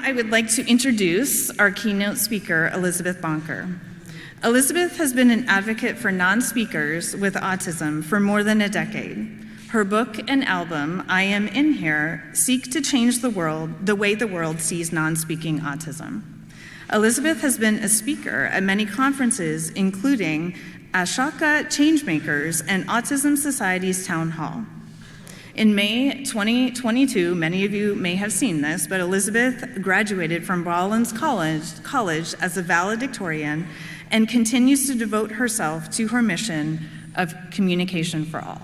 I would like to introduce our keynote speaker, Elizabeth Bonker. Elizabeth has been an advocate for non-speakers with autism for more than a decade. Her book and album, I Am In Here, seek to change the world, the way the world sees non-speaking autism. Elizabeth has been a speaker at many conferences, including Ashaka Changemakers and Autism Society's Town Hall. In May 2022, many of you may have seen this, but Elizabeth graduated from Rollins College as a valedictorian and continues to devote herself to her mission of communication for all.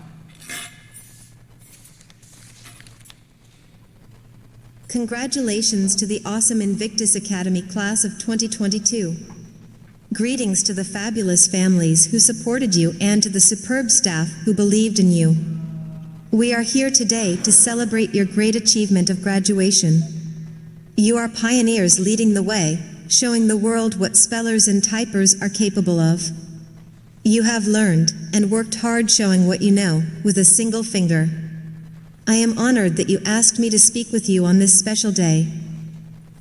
Congratulations to the awesome Invictus Academy class of 2022. Greetings to the fabulous families who supported you and to the superb staff who believed in you. We are here today to celebrate your great achievement of graduation. You are pioneers leading the way, showing the world what spellers and typers are capable of. You have learned and worked hard showing what you know with a single finger. I am honored that you asked me to speak with you on this special day.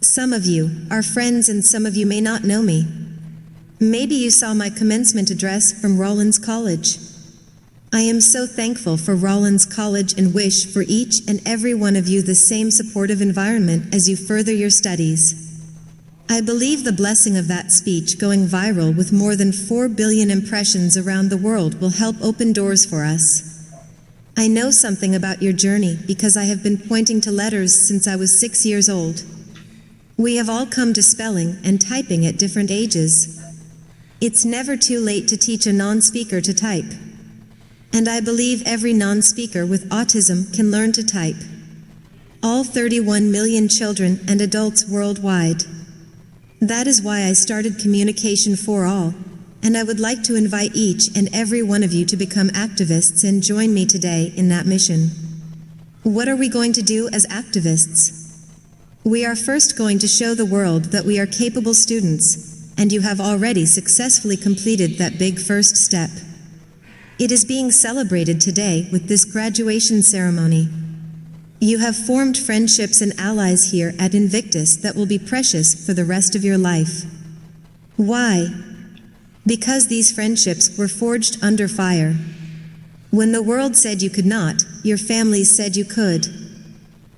Some of you are friends and some of you may not know me. Maybe you saw my commencement address from Rollins College. I am so thankful for Rollins College and wish for each and every one of you the same supportive environment as you further your studies. I believe the blessing of that speech going viral with more than 4 billion impressions around the world will help open doors for us. I know something about your journey because I have been pointing to letters since I was 6 years old. We have all come to spelling and typing at different ages. It's never too late to teach a non-speaker to type. And I believe every non-speaker with autism can learn to type. All 31 million children and adults worldwide. That is why I started Communication for All, and I would like to invite each and every one of you to become activists and join me today in that mission. What are we going to do as activists? We are first going to show the world that we are capable students, and you have already successfully completed that big first step. It is being celebrated today with this graduation ceremony. You have formed friendships and allies here at Invictus that will be precious for the rest of your life. Why? Because these friendships were forged under fire. When the world said you could not, your families said you could.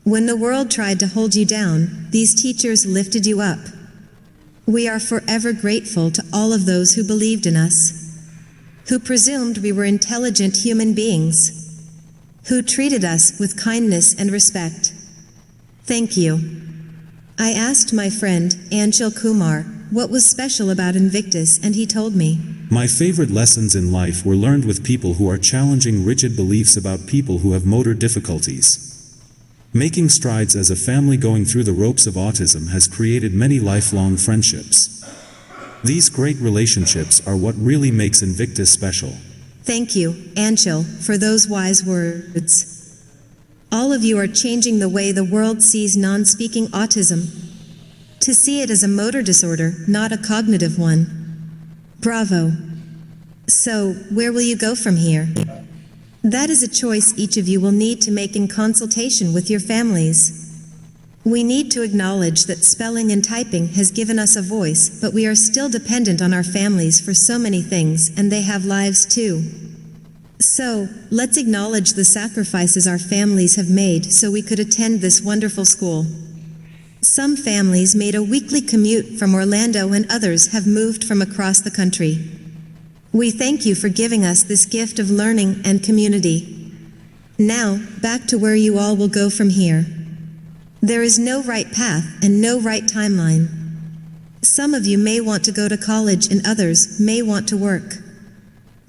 When the world tried to hold you down, these teachers lifted you up. We are forever grateful to all of those who believed in us, who presumed we were intelligent human beings, who treated us with kindness and respect. Thank you. I asked my friend, Anshul Kumar, what was special about Invictus, and he told me, "My favorite lessons in life were learned with people who are challenging rigid beliefs about people who have motor difficulties. Making strides as a family going through the ropes of autism has created many lifelong friendships. These great relationships are what really makes Invictus special." Thank you, Anshul, for those wise words. All of you are changing the way the world sees non-speaking autism. To see it as a motor disorder, not a cognitive one. Bravo. So, where will you go from here? That is a choice each of you will need to make in consultation with your families. We need to acknowledge that spelling and typing has given us a voice, but we are still dependent on our families for so many things, and they have lives too. So, let's acknowledge the sacrifices our families have made so we could attend this wonderful school. Some families made a weekly commute from Orlando and others have moved from across the country. We thank you for giving us this gift of learning and community. Now, back to where you all will go from here. There is no right path and no right timeline. Some of you may want to go to college and others may want to work.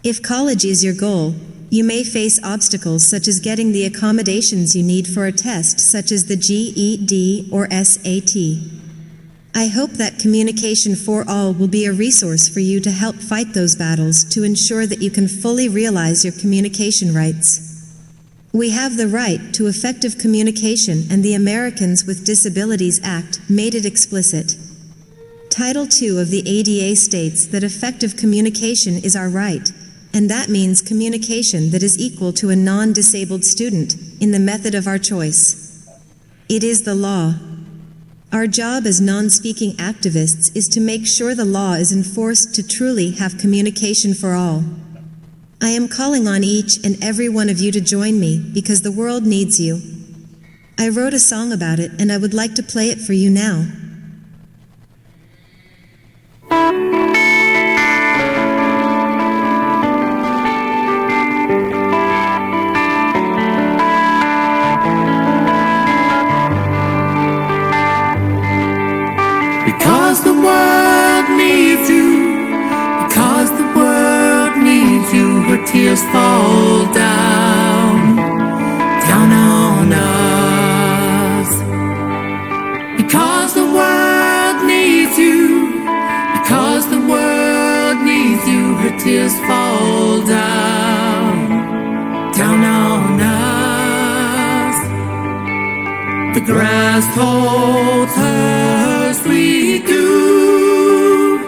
If college is your goal, you may face obstacles such as getting the accommodations you need for a test such as the GED or SAT. I hope that Communication for All will be a resource for you to help fight those battles to ensure that you can fully realize your communication rights. We have the right to effective communication, and the Americans with Disabilities Act made it explicit. Title II of the ADA states that effective communication is our right, and that means communication that is equal to a non-disabled student in the method of our choice. It is the law. Our job as non-speaking activists is to make sure the law is enforced to truly have communication for all. I am calling on each and every one of you to join me because the world needs you. I wrote a song about it and I would like to play it for you now. Because the world needs you, because the world needs you, her tears fall down, down on us. Because the world needs you, because the world needs you, her tears fall down, down on us. The grass told her sweet dew,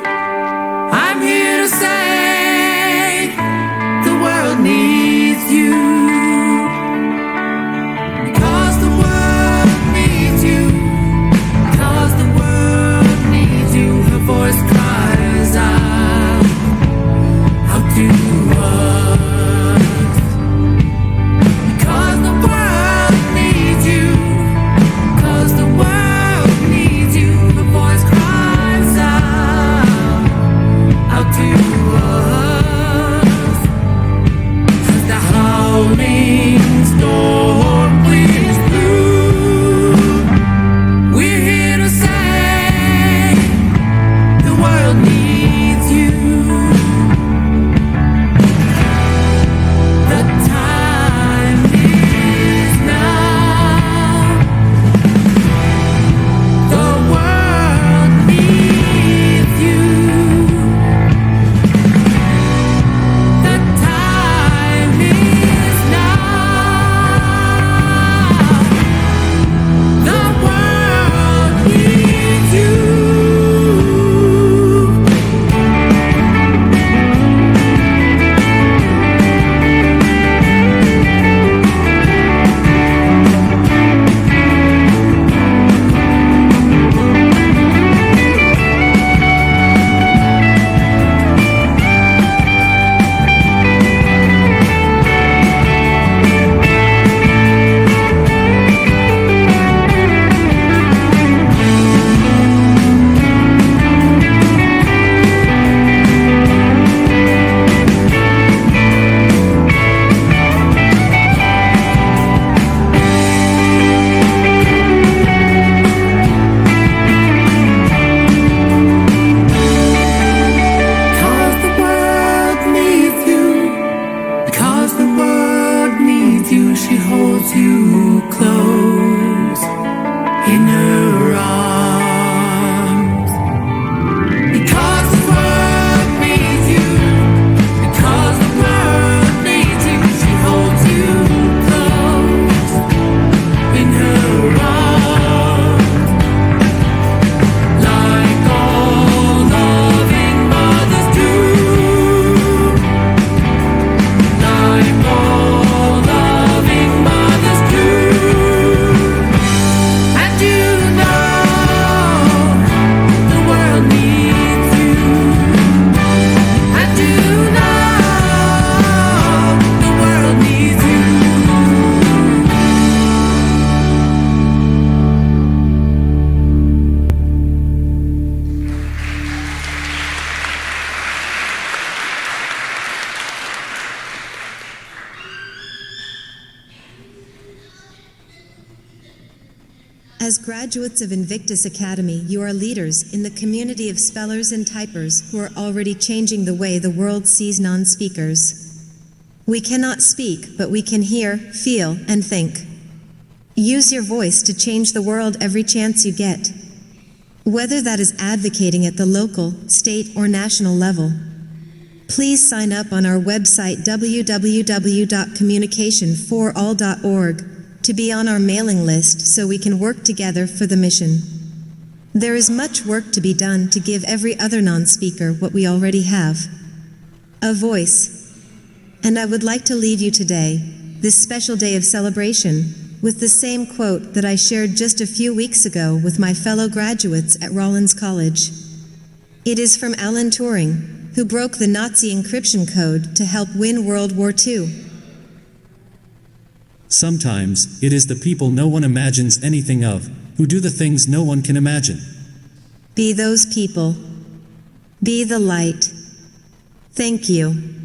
I'm here to say the world needs you. Because the world needs you, because the world needs you, her voice cries out to us. Because the world needs you, because the world needs you, the voice cries out to us. 'Cause the howling storm winds through, we're here to say the world needs you. The time is now. The world needs you. The time is now. The world needs you. Because the world needs you, because the world needs you, she holds you close in her arms. Because the world needs you, because the world needs you, she holds you close in her arms. Like all loving mothers do, like all loving mothers do. And you know the world needs you. And you know the world needs you. As graduates of Invictus Academy, you are leaders in the community of spellers and typers who are already changing the way the world sees non-speakers. We cannot speak, but we can hear, feel, and think. Use your voice to change the world every chance you get. Whether that is advocating at the local, state, or national level. Please sign up on our website www.communicationforall.org to be on our mailing list so we can work together for the mission. There is much work to be done to give every other non-speaker what we already have. A voice. And I would like to leave you today, this special day of celebration, with the same quote that I shared just a few weeks ago with my fellow graduates at Rollins College. It is from Alan Turing, who broke the Nazi encryption code to help win World War II. Sometimes, it is the people no one imagines anything of, who do the things no one can imagine. Be those people. Be the light. Thank you.